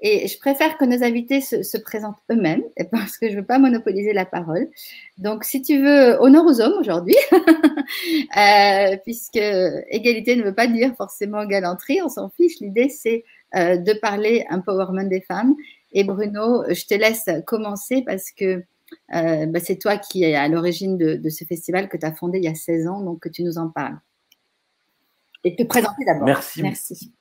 Et je préfère que nos invités se présentent eux-mêmes parce que je ne veux pas monopoliser la parole. Donc, si tu veux, honneur aux hommes aujourd'hui, puisque égalité ne veut pas dire forcément galanterie, on s'en fiche. L'idée, c'est de parler empowerment des femmes. Et Bruno, je te laisse commencer parce que c'est toi qui es à l'origine de ce festival que tu as fondé il y a 16 ans, donc que tu nous en parles. Et te présenter d'abord. Merci. Merci.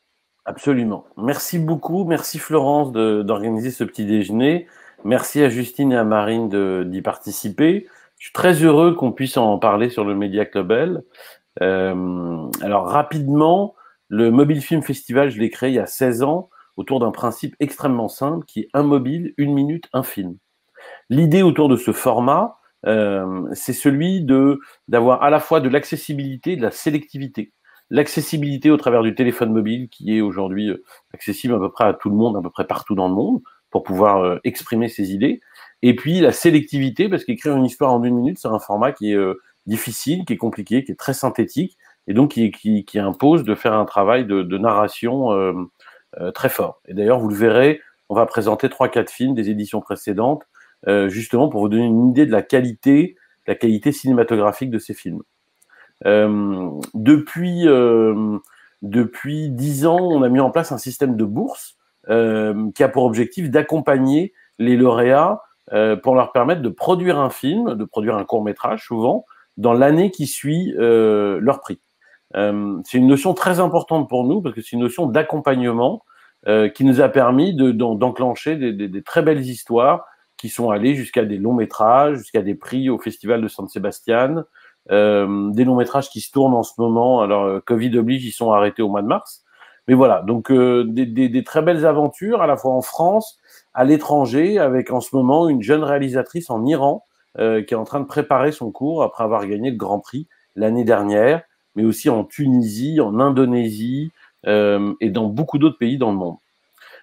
Absolument. Merci beaucoup. Merci Florence d'organiser ce petit déjeuner. Merci à Justine et à Marine d'y participer. Je suis très heureux qu'on puisse en parler sur le Media Club. Alors rapidement, le Mobile Film Festival, je l'ai créé il y a 16 ans autour d'un principe extrêmement simple qui est un mobile, une minute, un film. L'idée autour de ce format, c'est celui d'avoir à la fois de l'accessibilité et de la sélectivité. L'accessibilité au travers du téléphone mobile qui est aujourd'hui accessible à peu près à tout le monde, à peu près partout dans le monde, pour pouvoir exprimer ses idées. Et puis la sélectivité, parce qu'écrire une histoire en 1 minute, c'est un format qui est difficile, qui est compliqué, qui est très synthétique, et donc qui impose de faire un travail de narration très fort. Et d'ailleurs, vous le verrez, on va présenter 3-4 films des éditions précédentes, justement pour vous donner une idée de la qualité cinématographique de ces films. Depuis 10 ans, on a mis en place un système de bourse qui a pour objectif d'accompagner les lauréats pour leur permettre de produire un film, de produire un court-métrage souvent, dans l'année qui suit leur prix. C'est une notion très importante pour nous parce que c'est une notion d'accompagnement qui nous a permis d'enclencher des très belles histoires qui sont allées jusqu'à des longs métrages, jusqu'à des prix au Festival de San Sebastian, des longs métrages qui se tournent en ce moment. Alors, Covid oblige, ils sont arrêtés au mois de mars. Mais voilà, donc des très belles aventures, à la fois en France, à l'étranger, avec en ce moment une jeune réalisatrice en Iran qui est en train de préparer son cours après avoir gagné le Grand Prix l'année dernière, mais aussi en Tunisie, en Indonésie et dans beaucoup d'autres pays dans le monde.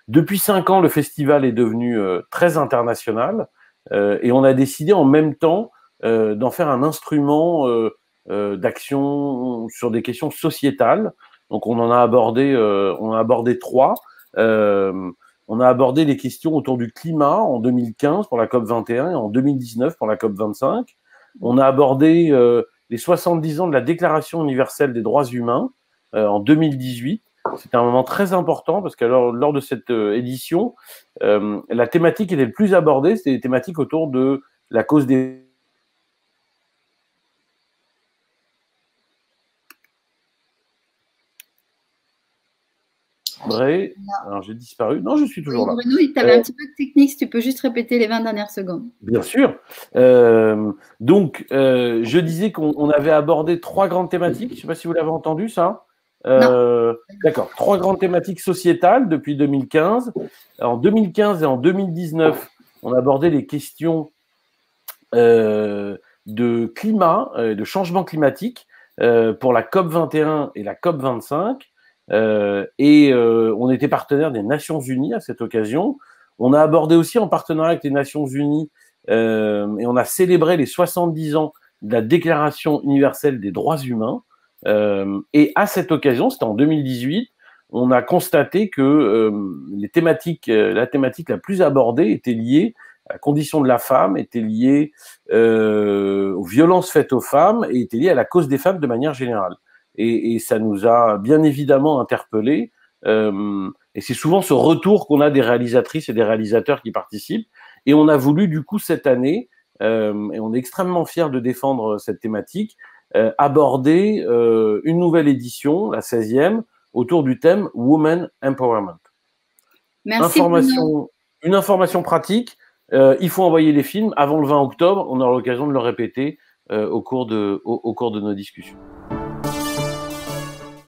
Depuis 5 ans, le festival est devenu très international et on a décidé en même temps d'en faire un instrument d'action sur des questions sociétales. Donc on a abordé 3. On a abordé les questions autour du climat en 2015 pour la COP 21 et en 2019 pour la COP 25. On a abordé les 70 ans de la Déclaration universelle des droits humains en 2018. C'était un moment très important parce que lors de cette édition, la thématique était le plus abordée, c'était des thématiques autour de la cause des... Alors j'ai disparu. Non, je suis toujours là. Bruno, tu avais un petit peu de technique, si tu peux juste répéter les 20 dernières secondes. Bien sûr. Donc, je disais qu'on avait abordé 3 grandes thématiques. Je ne sais pas si vous l'avez entendu, ça. D'accord. 3 grandes thématiques sociétales depuis 2015. En 2015 et en 2019, on a abordé les questions de climat, de changement climatique pour la COP 21 et la COP 25. On était partenaire des Nations Unies à cette occasion. On a abordé aussi en partenariat avec les Nations Unies et on a célébré les 70 ans de la Déclaration universelle des droits humains. Et à cette occasion, c'était en 2018, on a constaté que la thématique la plus abordée était liée à la condition de la femme, était liée aux violences faites aux femmes et était liée à la cause des femmes de manière générale. Et ça nous a bien évidemment interpellés. Et c'est souvent ce retour qu'on a des réalisatrices et des réalisateurs qui participent. Et on a voulu du coup cette année, et on est extrêmement fiers de défendre cette thématique, aborder une nouvelle édition, la 16e, autour du thème Women Empowerment. Merci. Une information pratique, il faut envoyer les films avant le 20 octobre, on aura l'occasion de le répéter au cours de nos discussions.